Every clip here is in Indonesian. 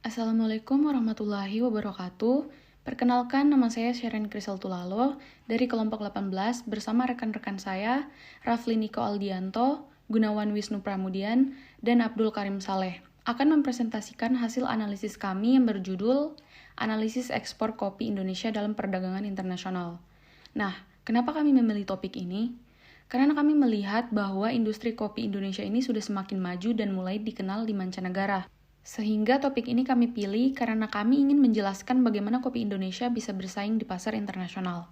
Assalamualaikum warahmatullahi wabarakatuh. Perkenalkan, nama saya Sharon Krisel Tulalo dari kelompok 18 bersama rekan-rekan saya, Rafli Niko Aldianto, Gunawan Wisnu Pramudian, dan Abdul Karim Saleh. Akan mempresentasikan hasil analisis kami yang berjudul Analisis Ekspor Kopi Indonesia dalam Perdagangan Internasional. Nah, kenapa kami memilih topik ini? Karena kami melihat bahwa industri kopi Indonesia ini sudah semakin maju dan mulai dikenal di mancanegara. Sehingga topik ini kami pilih karena kami ingin menjelaskan bagaimana kopi Indonesia bisa bersaing di pasar internasional.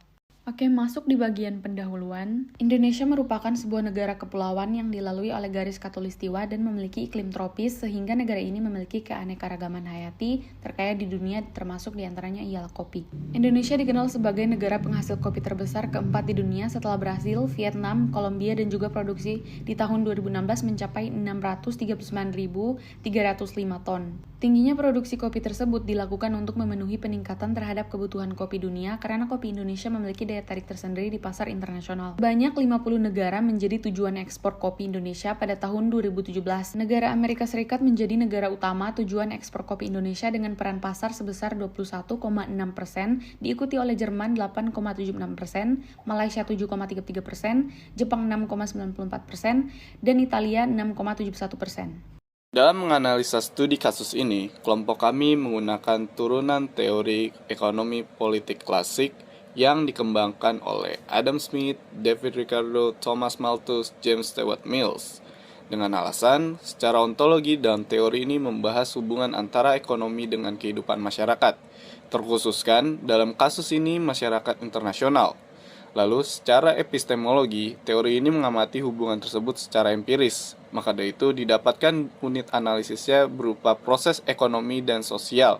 Oke, masuk di bagian pendahuluan. Indonesia merupakan sebuah negara kepulauan yang dilalui oleh garis khatulistiwa dan memiliki iklim tropis sehingga negara ini memiliki keanekaragaman hayati terkaya di dunia, termasuk diantaranya ialah kopi. Indonesia dikenal sebagai negara penghasil kopi terbesar keempat di dunia setelah Brasil, Vietnam, Kolombia, dan juga produksi di tahun 2016 mencapai 639.305 ton. Tingginya produksi kopi tersebut dilakukan untuk memenuhi peningkatan terhadap kebutuhan kopi dunia karena kopi Indonesia memiliki daya tarik tersendiri di pasar internasional. Banyak 50 negara menjadi tujuan ekspor kopi Indonesia pada tahun 2017. Negara Amerika Serikat menjadi negara utama tujuan ekspor kopi Indonesia dengan peran pasar sebesar 21,6%, diikuti oleh Jerman 8,76%, Malaysia 7,33%, Jepang 6,94%, dan Italia 6,71%. Dalam menganalisa studi kasus ini, kelompok kami menggunakan turunan teori ekonomi politik klasik yang dikembangkan oleh Adam Smith, David Ricardo, Thomas Malthus, James Stewart Mills. Dengan alasan, secara ontologi dalam teori ini membahas hubungan antara ekonomi dengan kehidupan masyarakat, terkhususkan dalam kasus ini masyarakat internasional. Lalu, secara epistemologi, teori ini mengamati hubungan tersebut secara empiris. Maka dari itu didapatkan unit analisisnya berupa proses ekonomi dan sosial.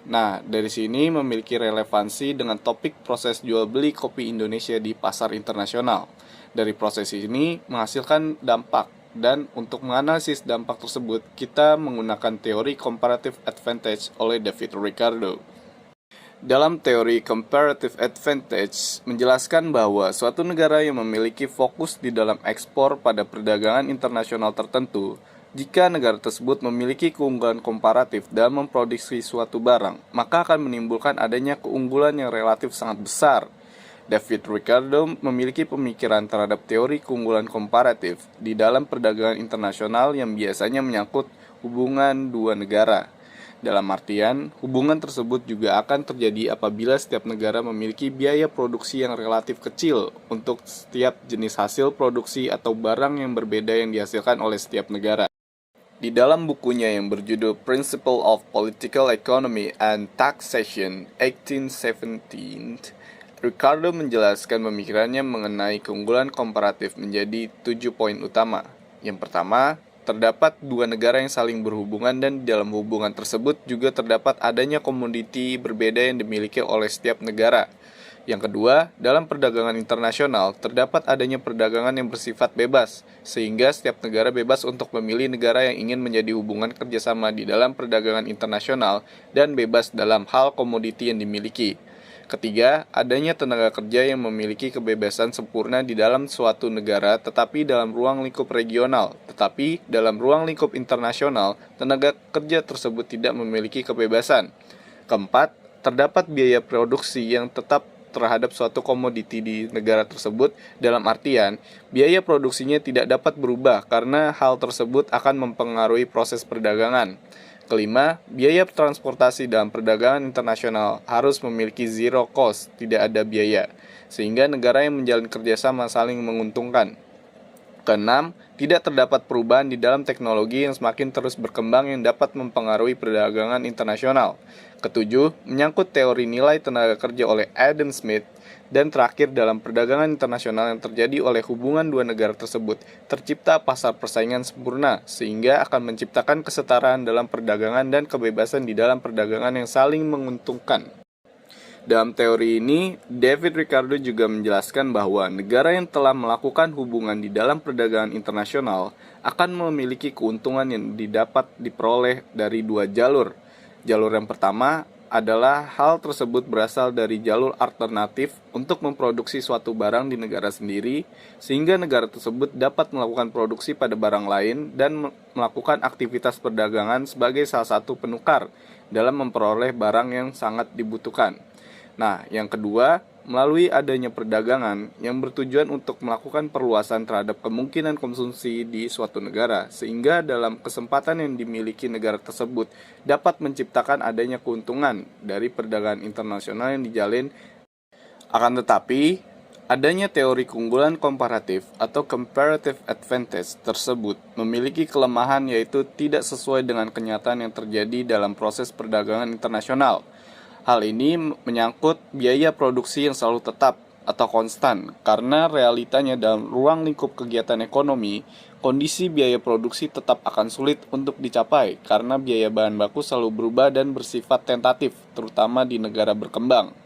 Nah, dari sini memiliki relevansi dengan topik proses jual beli kopi Indonesia di pasar internasional. Dari proses ini menghasilkan dampak, dan untuk menganalisis dampak tersebut, kita menggunakan teori comparative advantage oleh David Ricardo. Dalam teori comparative advantage menjelaskan bahwa suatu negara yang memiliki fokus di dalam ekspor pada perdagangan internasional tertentu, jika negara tersebut memiliki keunggulan komparatif dalam memproduksi suatu barang, maka akan menimbulkan adanya keunggulan yang relatif sangat besar. David Ricardo memiliki pemikiran terhadap teori keunggulan komparatif di dalam perdagangan internasional yang biasanya menyangkut hubungan dua negara. Dalam artian, hubungan tersebut juga akan terjadi apabila setiap negara memiliki biaya produksi yang relatif kecil untuk setiap jenis hasil produksi atau barang yang berbeda yang dihasilkan oleh setiap negara. Di dalam bukunya yang berjudul Principle of Political Economy and Taxation 1817, Ricardo menjelaskan pemikirannya mengenai keunggulan komparatif menjadi 7 poin utama. Yang pertama, terdapat dua negara yang saling berhubungan dan di dalam hubungan tersebut juga terdapat adanya komoditi berbeda yang dimiliki oleh setiap negara. Yang kedua, dalam perdagangan internasional terdapat adanya perdagangan yang bersifat bebas, sehingga setiap negara bebas untuk memilih negara yang ingin menjadi hubungan kerjasama di dalam perdagangan internasional dan bebas dalam hal komoditi yang dimiliki. Ketiga, adanya tenaga kerja yang memiliki kebebasan sempurna di dalam suatu negara tetapi dalam ruang lingkup regional, tetapi dalam ruang lingkup internasional, tenaga kerja tersebut tidak memiliki kebebasan. Keempat, terdapat biaya produksi yang tetap terhadap suatu komoditi di negara tersebut, dalam artian biaya produksinya tidak dapat berubah karena hal tersebut akan mempengaruhi proses perdagangan. Kelima, biaya transportasi dalam perdagangan internasional harus memiliki zero cost, tidak ada biaya, sehingga negara yang menjalin kerjasama saling menguntungkan. Keenam, tidak terdapat perubahan di dalam teknologi yang semakin terus berkembang yang dapat mempengaruhi perdagangan internasional. Ketujuh, menyangkut teori nilai tenaga kerja oleh Adam Smith. Dan terakhir, dalam perdagangan internasional yang terjadi oleh hubungan dua negara tersebut, tercipta pasar persaingan sempurna, sehingga akan menciptakan kesetaraan dalam perdagangan dan kebebasan di dalam perdagangan yang saling menguntungkan. Dalam teori ini, David Ricardo juga menjelaskan bahwa negara yang telah melakukan hubungan di dalam perdagangan internasional akan memiliki keuntungan yang diperoleh dari dua jalur. Jalur yang pertama adalah hal tersebut berasal dari jalur alternatif untuk memproduksi suatu barang di negara sendiri, sehingga negara tersebut dapat melakukan produksi pada barang lain dan melakukan aktivitas perdagangan sebagai salah satu penukar dalam memperoleh barang yang sangat dibutuhkan. Nah, yang kedua, melalui adanya perdagangan yang bertujuan untuk melakukan perluasan terhadap kemungkinan konsumsi di suatu negara, sehingga dalam kesempatan yang dimiliki negara tersebut dapat menciptakan adanya keuntungan dari perdagangan internasional yang dijalin. Akan tetapi, adanya teori keunggulan komparatif atau comparative advantage tersebut memiliki kelemahan, yaitu tidak sesuai dengan kenyataan yang terjadi dalam proses perdagangan internasional. Hal ini menyangkut biaya produksi yang selalu tetap atau konstan, karena realitanya dalam ruang lingkup kegiatan ekonomi, kondisi biaya produksi tetap akan sulit untuk dicapai karena biaya bahan baku selalu berubah dan bersifat tentatif, terutama di negara berkembang.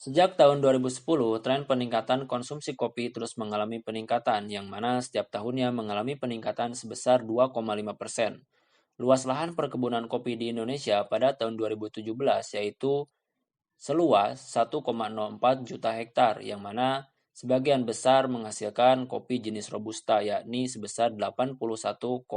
Sejak tahun 2010, tren peningkatan konsumsi kopi terus mengalami peningkatan, yang mana setiap tahunnya mengalami peningkatan sebesar 2,5%. Luas lahan perkebunan kopi di Indonesia pada tahun 2017 yaitu seluas 1,04 juta hektar, yang mana sebagian besar menghasilkan kopi jenis Robusta, yakni sebesar 81,96%.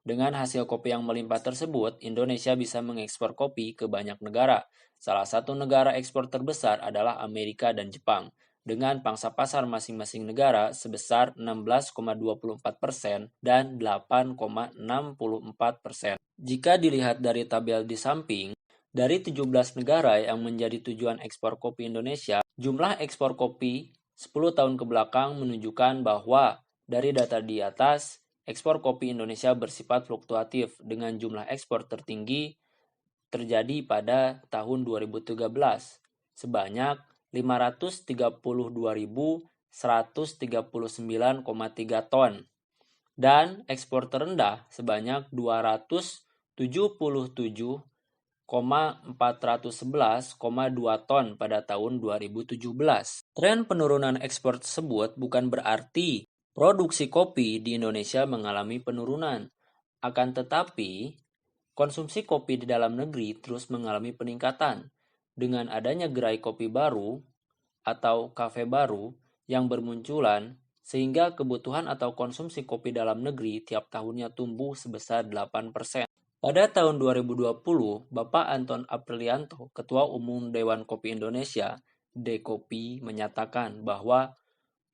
Dengan hasil kopi yang melimpah tersebut, Indonesia bisa mengekspor kopi ke banyak negara. Salah satu negara ekspor terbesar adalah Amerika dan Jepang, dengan pangsa pasar masing-masing negara sebesar 16,24% dan 8,64%. Jika dilihat dari tabel di samping, dari 17 negara yang menjadi tujuan ekspor kopi Indonesia, jumlah ekspor kopi 10 tahun ke belakang menunjukkan bahwa dari data di atas, ekspor kopi Indonesia bersifat fluktuatif, dengan jumlah ekspor tertinggi terjadi pada tahun 2013 sebanyak 532.139,3 ton dan ekspor terendah sebanyak 277.411,2 ton pada tahun 2017. Tren penurunan ekspor tersebut bukan berarti produksi kopi di Indonesia mengalami penurunan. Akan tetapi, konsumsi kopi di dalam negeri terus mengalami peningkatan. Dengan adanya gerai kopi baru atau kafe baru yang bermunculan, sehingga kebutuhan atau konsumsi kopi dalam negeri tiap tahunnya tumbuh sebesar 8%. Pada tahun 2020, Bapak Anton Aprilianto, Ketua Umum Dewan Kopi Indonesia, DKOPI, menyatakan bahwa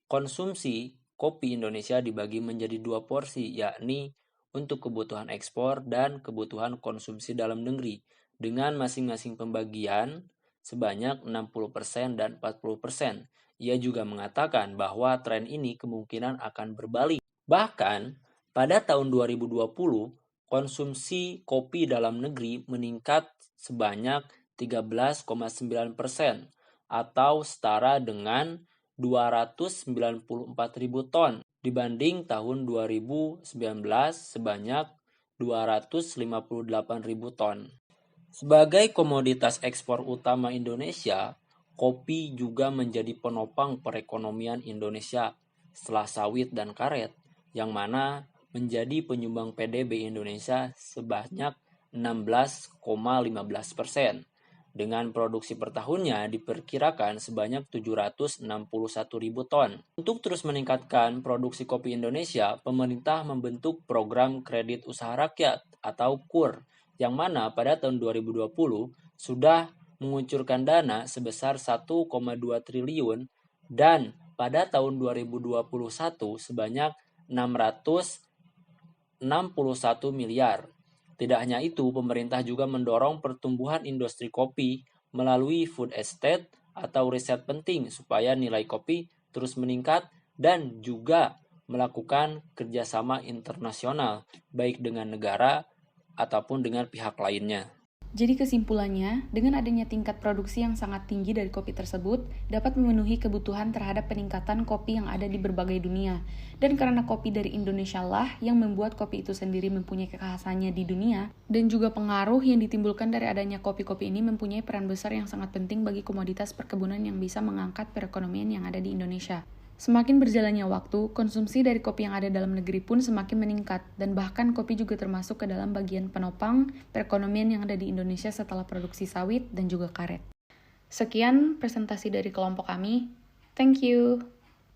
konsumsi kopi Indonesia dibagi menjadi 2 porsi, yakni untuk kebutuhan ekspor dan kebutuhan konsumsi dalam negeri, dengan masing-masing pembagian sebanyak 60% dan 40%. Ia juga mengatakan bahwa tren ini kemungkinan akan berbalik. Bahkan, pada tahun 2020, konsumsi kopi dalam negeri meningkat sebanyak 13,9% atau setara dengan 294.000 ton dibanding tahun 2019 sebanyak 258.000 ton. Sebagai komoditas ekspor utama Indonesia, kopi juga menjadi penopang perekonomian Indonesia setelah sawit dan karet, yang mana menjadi penyumbang PDB Indonesia sebanyak 16,15%. Dengan produksi per tahunnya diperkirakan sebanyak 761.000 ton. Untuk terus meningkatkan produksi kopi Indonesia, pemerintah membentuk program kredit usaha rakyat atau KUR, yang mana pada tahun 2020 sudah mengucurkan dana sebesar 1,2 triliun dan pada tahun 2021 sebanyak 661 miliar. Tidak hanya itu, pemerintah juga mendorong pertumbuhan industri kopi melalui food estate atau riset penting supaya nilai kopi terus meningkat dan juga melakukan kerjasama internasional baik dengan negara ataupun dengan pihak lainnya. Jadi kesimpulannya, dengan adanya tingkat produksi yang sangat tinggi dari kopi tersebut, dapat memenuhi kebutuhan terhadap peningkatan kopi yang ada di berbagai dunia. Dan karena kopi dari Indonesia lah yang membuat kopi itu sendiri mempunyai kekhasannya di dunia, dan juga pengaruh yang ditimbulkan dari adanya kopi-kopi ini mempunyai peran besar yang sangat penting bagi komoditas perkebunan yang bisa mengangkat perekonomian yang ada di Indonesia. Semakin berjalannya waktu, konsumsi dari kopi yang ada dalam negeri pun semakin meningkat, dan bahkan kopi juga termasuk ke dalam bagian penopang perekonomian yang ada di Indonesia setelah produksi sawit dan juga karet. Sekian presentasi dari kelompok kami. Thank you.